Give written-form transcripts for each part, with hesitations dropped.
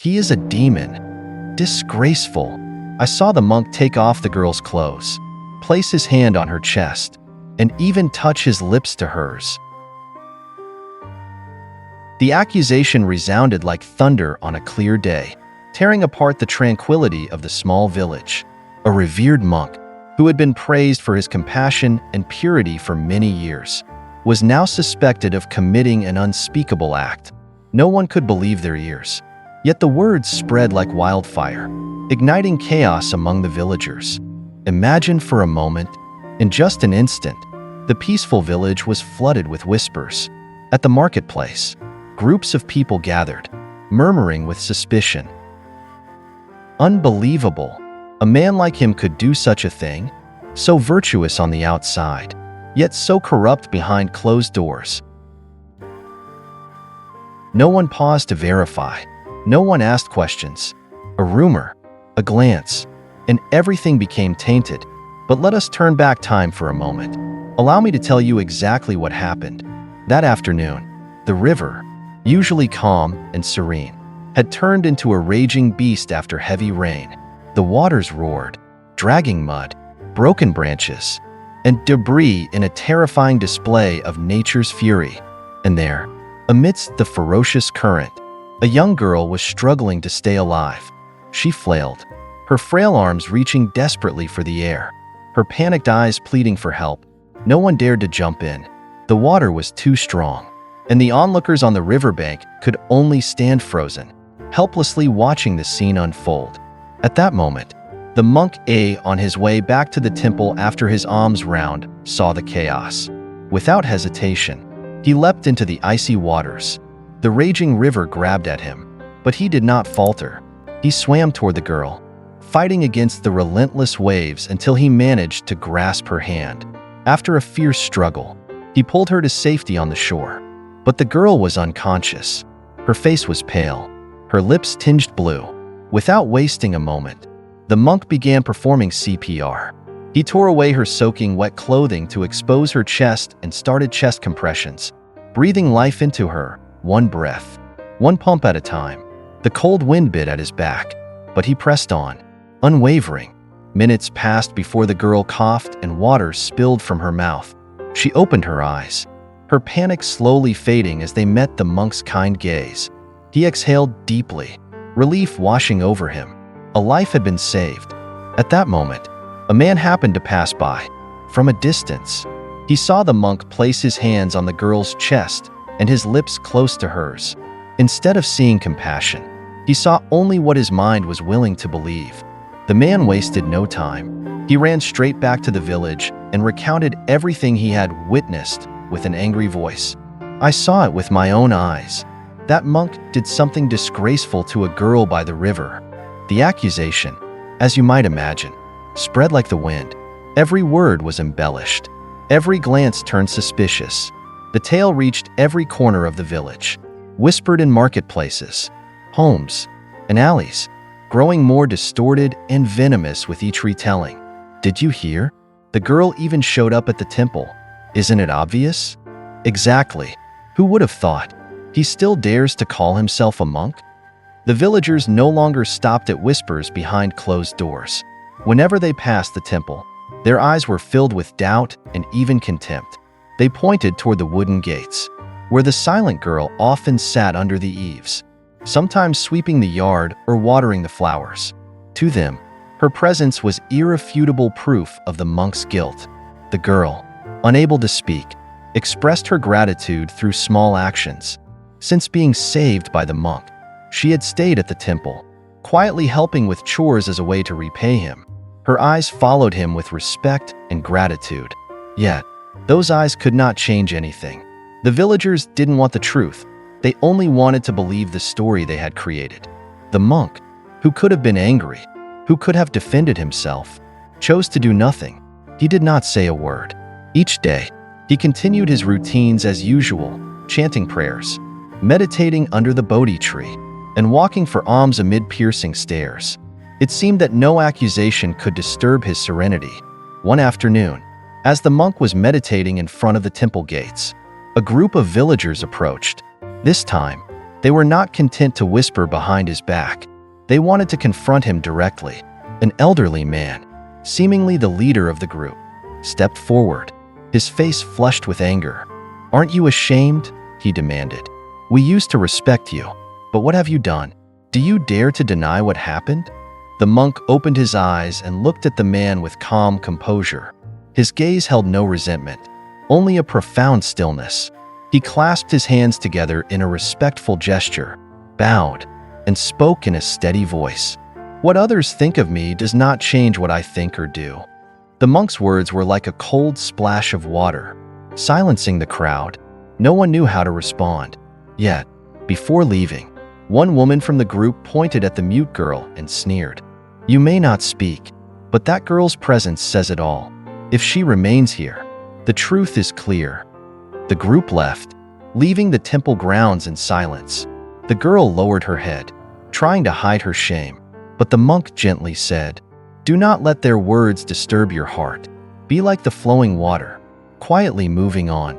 He is a demon. Disgraceful. I saw the monk take off the girl's clothes, place his hand on her chest, and even touch his lips to hers. The accusation resounded like thunder on a clear day, tearing apart the tranquility of the small village. A revered monk, who had been praised for his compassion and purity for many years, was now suspected of committing an unspeakable act. No one could believe their ears. Yet the words spread like wildfire, igniting chaos among the villagers. Imagine for a moment, in just an instant, the peaceful village was flooded with whispers. At the marketplace, groups of people gathered, murmuring with suspicion. Unbelievable. A man like him could do such a thing? So virtuous on the outside, yet so corrupt behind closed doors. No one paused to verify. No one asked questions. A rumor, a glance, and everything became tainted. But let us turn back time for a moment. Allow me to tell you exactly what happened. That afternoon, the river, usually calm and serene, had turned into a raging beast after heavy rain. The waters roared, dragging mud, broken branches, and debris in a terrifying display of nature's fury. And there, amidst the ferocious current, a young girl was struggling to stay alive. She flailed, her frail arms reaching desperately for the air, her panicked eyes pleading for help. No one dared to jump in. The water was too strong, and the onlookers on the riverbank could only stand frozen, helplessly watching the scene unfold. At that moment, the monk on his way back to the temple after his alms round saw the chaos. Without hesitation, he leapt into the icy waters. The raging river grabbed at him, but he did not falter. He swam toward the girl, fighting against the relentless waves until he managed to grasp her hand. After a fierce struggle, he pulled her to safety on the shore. But the girl was unconscious. Her face was pale, her lips tinged blue. Without wasting a moment, the monk began performing CPR. He tore away her soaking wet clothing to expose her chest and started chest compressions, breathing life into her, one breath, one pump at a time. The cold wind bit at his back, but he pressed on, unwavering. Minutes passed before the girl coughed and water spilled from her mouth. She opened her eyes, her panic slowly fading as they met the monk's kind gaze. He exhaled deeply, relief washing over him. A life had been saved. At that moment, a man happened to pass by. From a distance, he saw the monk place his hands on the girl's chest and his lips close to hers. Instead of seeing compassion, he saw only what his mind was willing to believe. The man wasted no time. He ran straight back to the village and recounted everything he had witnessed with an angry voice. I saw it with my own eyes. That monk did something disgraceful to a girl by the river. The accusation, as you might imagine, spread like the wind. Every word was embellished. Every glance turned suspicious. The tale reached every corner of the village, whispered in marketplaces, homes, and alleys, growing more distorted and venomous with each retelling. Did you hear? The girl even showed up at the temple. Isn't it obvious? Exactly. Who would have thought? He still dares to call himself a monk? The villagers no longer stopped at whispers behind closed doors. Whenever they passed the temple, their eyes were filled with doubt and even contempt. They pointed toward the wooden gates, where the silent girl often sat under the eaves, sometimes sweeping the yard or watering the flowers. To them, her presence was irrefutable proof of the monk's guilt. The girl, unable to speak, expressed her gratitude through small actions. Since being saved by the monk, she had stayed at the temple, quietly helping with chores as a way to repay him. Her eyes followed him with respect and gratitude. Yet, those eyes could not change anything. The villagers didn't want the truth. They only wanted to believe the story they had created. The monk, who could have been angry, who could have defended himself, chose to do nothing. He did not say a word. Each day, he continued his routines as usual, chanting prayers, meditating under the Bodhi tree, and walking for alms amid piercing stares. It seemed that no accusation could disturb his serenity. One afternoon, as the monk was meditating in front of the temple gates, a group of villagers approached. This time, They were not content to whisper behind his back. They wanted to confront him directly. An elderly man, seemingly the leader of the group, stepped forward, his face flushed with anger. "Aren't you ashamed?" he demanded. "We used to respect you, but what have you done? Do you dare to deny what happened?" The monk opened his eyes and looked at the man with calm composure. His gaze held no resentment, only a profound stillness. He clasped his hands together in a respectful gesture, bowed, and spoke in a steady voice. "What others think of me does not change what I think or do." The monk's words were like a cold splash of water, silencing the crowd. No one knew how to respond. Yet, before leaving, one woman from the group pointed at the mute girl and sneered. "You may not speak, but that girl's presence says it all. If she remains here, the truth is clear." The group left, leaving the temple grounds in silence. The girl lowered her head, trying to hide her shame, but the monk gently said, "Do not let their words disturb your heart. Be like the flowing water, quietly moving on."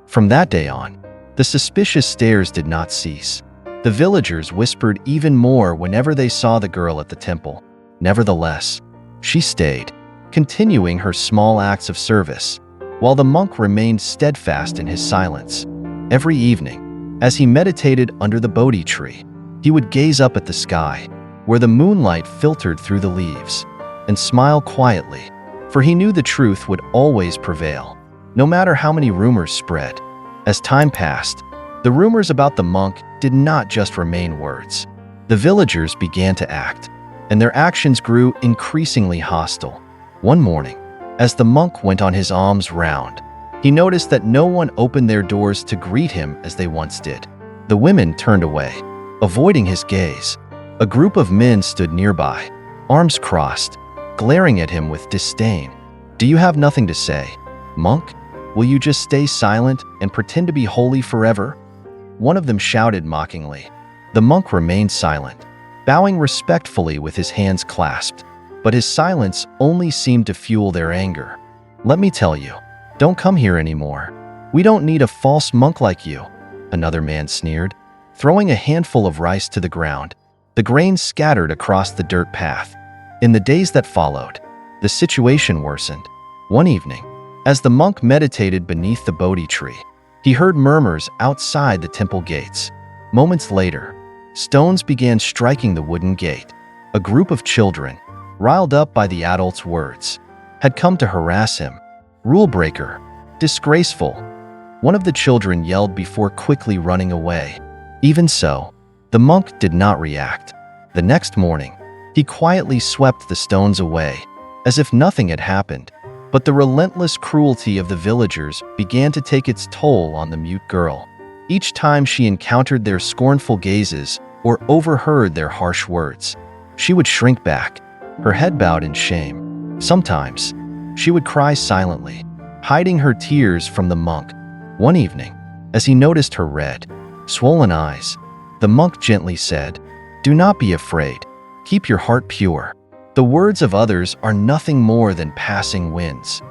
From that day on, the suspicious stares did not cease. The villagers whispered even more whenever they saw the girl at the temple. Nevertheless, she stayed, continuing her small acts of service, while the monk remained steadfast in his silence. Every evening, as he meditated under the Bodhi tree, he would gaze up at the sky, where the moonlight filtered through the leaves, and smile quietly, for he knew the truth would always prevail, no matter how many rumors spread. As time passed, the rumors about the monk did not just remain words. The villagers began to act, and their actions grew increasingly hostile. One morning, as the monk went on his alms round, he noticed that no one opened their doors to greet him as they once did. The women turned away, avoiding his gaze. A group of men stood nearby, arms crossed, glaring at him with disdain. "Do you have nothing to say, monk? Will you just stay silent and pretend to be holy forever?" One of them shouted mockingly. The monk remained silent, bowing respectfully with his hands clasped, but his silence only seemed to fuel their anger. "Let me tell you, don't come here anymore. We don't need a false monk like you," another man sneered, throwing a handful of rice to the ground. The grain scattered across the dirt path. In the days that followed, the situation worsened. One evening, as the monk meditated beneath the Bodhi tree, he heard murmurs outside the temple gates. Moments later, stones began striking the wooden gate. A group of children, riled up by the adult's words, had come to harass him. "Rule breaker! Disgraceful!" One of the children yelled before quickly running away. Even so, the monk did not react. The next morning, he quietly swept the stones away, as if nothing had happened. But the relentless cruelty of the villagers began to take its toll on the mute girl. Each time she encountered their scornful gazes or overheard their harsh words, she would shrink back, her head bowed in shame. Sometimes, she would cry silently, hiding her tears from the monk. One evening, as he noticed her red, swollen eyes, the monk gently said, "Do not be afraid. Keep your heart pure. The words of others are nothing more than passing winds."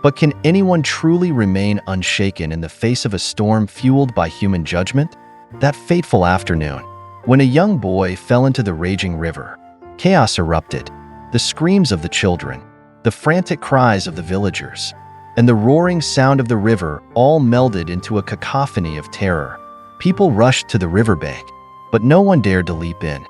But can anyone truly remain unshaken in the face of a storm fueled by human judgment? That fateful afternoon, when a young boy fell into the raging river, chaos erupted. The screams of the children, the frantic cries of the villagers, and the roaring sound of the river all melded into a cacophony of terror. People rushed to the riverbank, but no one dared to leap in.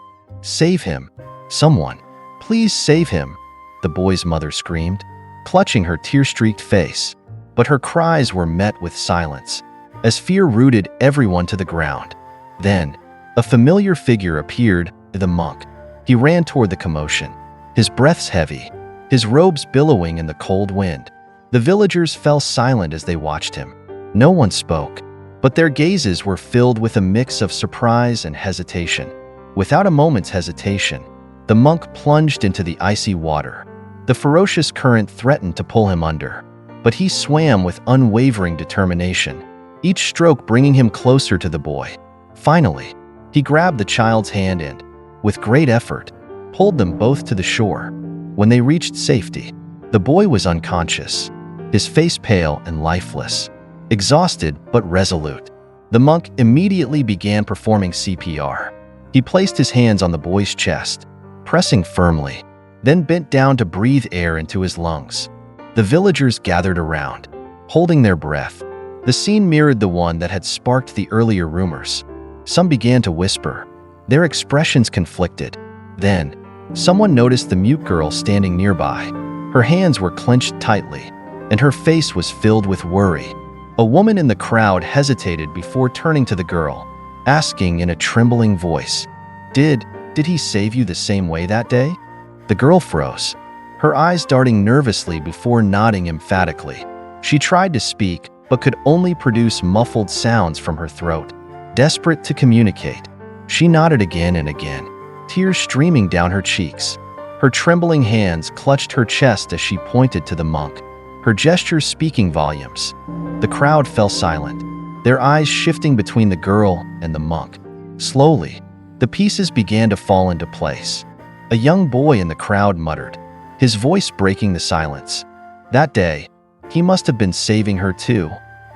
"Save him! Someone! Please save him!" the boy's mother screamed, clutching her tear-streaked face. But her cries were met with silence, as fear rooted everyone to the ground. Then, a familiar figure appeared, the monk. He ran toward the commotion, his breaths heavy, his robes billowing in the cold wind. The villagers fell silent as they watched him. No one spoke, but their gazes were filled with a mix of surprise and hesitation. Without a moment's hesitation, the monk plunged into the icy water. The ferocious current threatened to pull him under, but he swam with unwavering determination, each stroke bringing him closer to the boy. Finally, he grabbed the child's hand and, with great effort, pulled them both to the shore. When they reached safety, the boy was unconscious, his face pale and lifeless, exhausted but resolute. The monk immediately began performing CPR. He placed his hands on the boy's chest, pressing firmly, then bent down to breathe air into his lungs. The villagers gathered around, holding their breath. The scene mirrored the one that had sparked the earlier rumors. Some began to whisper. Their expressions conflicted. Then, someone noticed the mute girl standing nearby. Her hands were clenched tightly, and her face was filled with worry. A woman in the crowd hesitated before turning to the girl, asking in a trembling voice, Did he save you the same way that day?" The girl froze, her eyes darting nervously before nodding emphatically. She tried to speak, but could only produce muffled sounds from her throat. Desperate to communicate, she nodded again and again, tears streaming down her cheeks. Her trembling hands clutched her chest as she pointed to the monk, her gestures speaking volumes. The crowd fell silent, their eyes shifting between the girl and the monk. Slowly, the pieces began to fall into place. A young boy in the crowd muttered, his voice breaking the silence. That day, he must have been saving her too.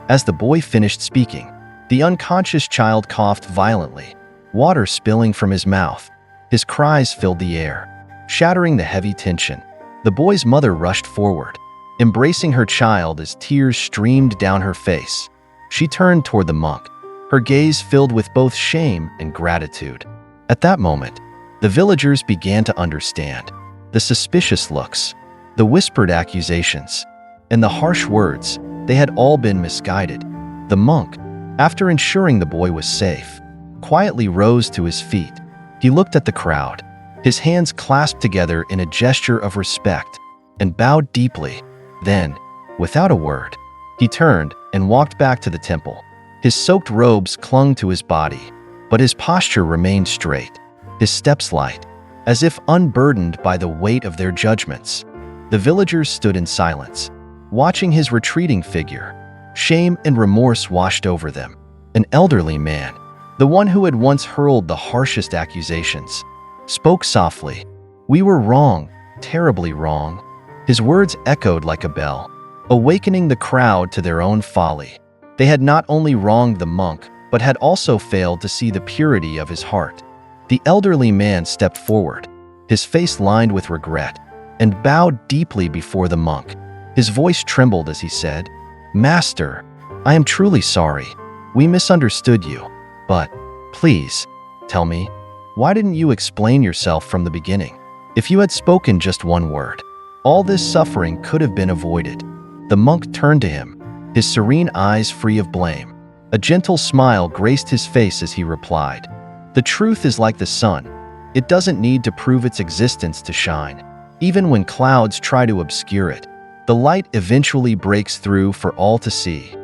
As the boy finished speaking, the unconscious child coughed violently, water spilling from his mouth. His cries filled the air, shattering the heavy tension. The boy's mother rushed forward, embracing her child as tears streamed down her face. She turned toward the monk, her gaze filled with both shame and gratitude. At that moment, the villagers began to understand. The suspicious looks, the whispered accusations, and the harsh words, they had all been misguided. The monk, after ensuring the boy was safe, quietly rose to his feet. He looked at the crowd, his hands clasped together in a gesture of respect, and bowed deeply. Then, without a word, he turned and walked back to the temple. His soaked robes clung to his body, but his posture remained straight, his steps light, as if unburdened by the weight of their judgments. The villagers stood in silence, watching his retreating figure. Shame and remorse washed over them. An elderly man, the one who had once hurled the harshest accusations, spoke softly. "We were wrong, terribly wrong." His words echoed like a bell, awakening the crowd to their own folly. They had not only wronged the monk, but had also failed to see the purity of his heart. The elderly man stepped forward, his face lined with regret, and bowed deeply before the monk. His voice trembled as he said, "Master, I am truly sorry. We misunderstood you. But, please, tell me, why didn't you explain yourself from the beginning? If you had spoken just one word, all this suffering could have been avoided." The monk turned to him, his serene eyes free of blame. A gentle smile graced his face as he replied, "The truth is like the sun. It doesn't need to prove its existence to shine. Even when clouds try to obscure it, the light eventually breaks through for all to see."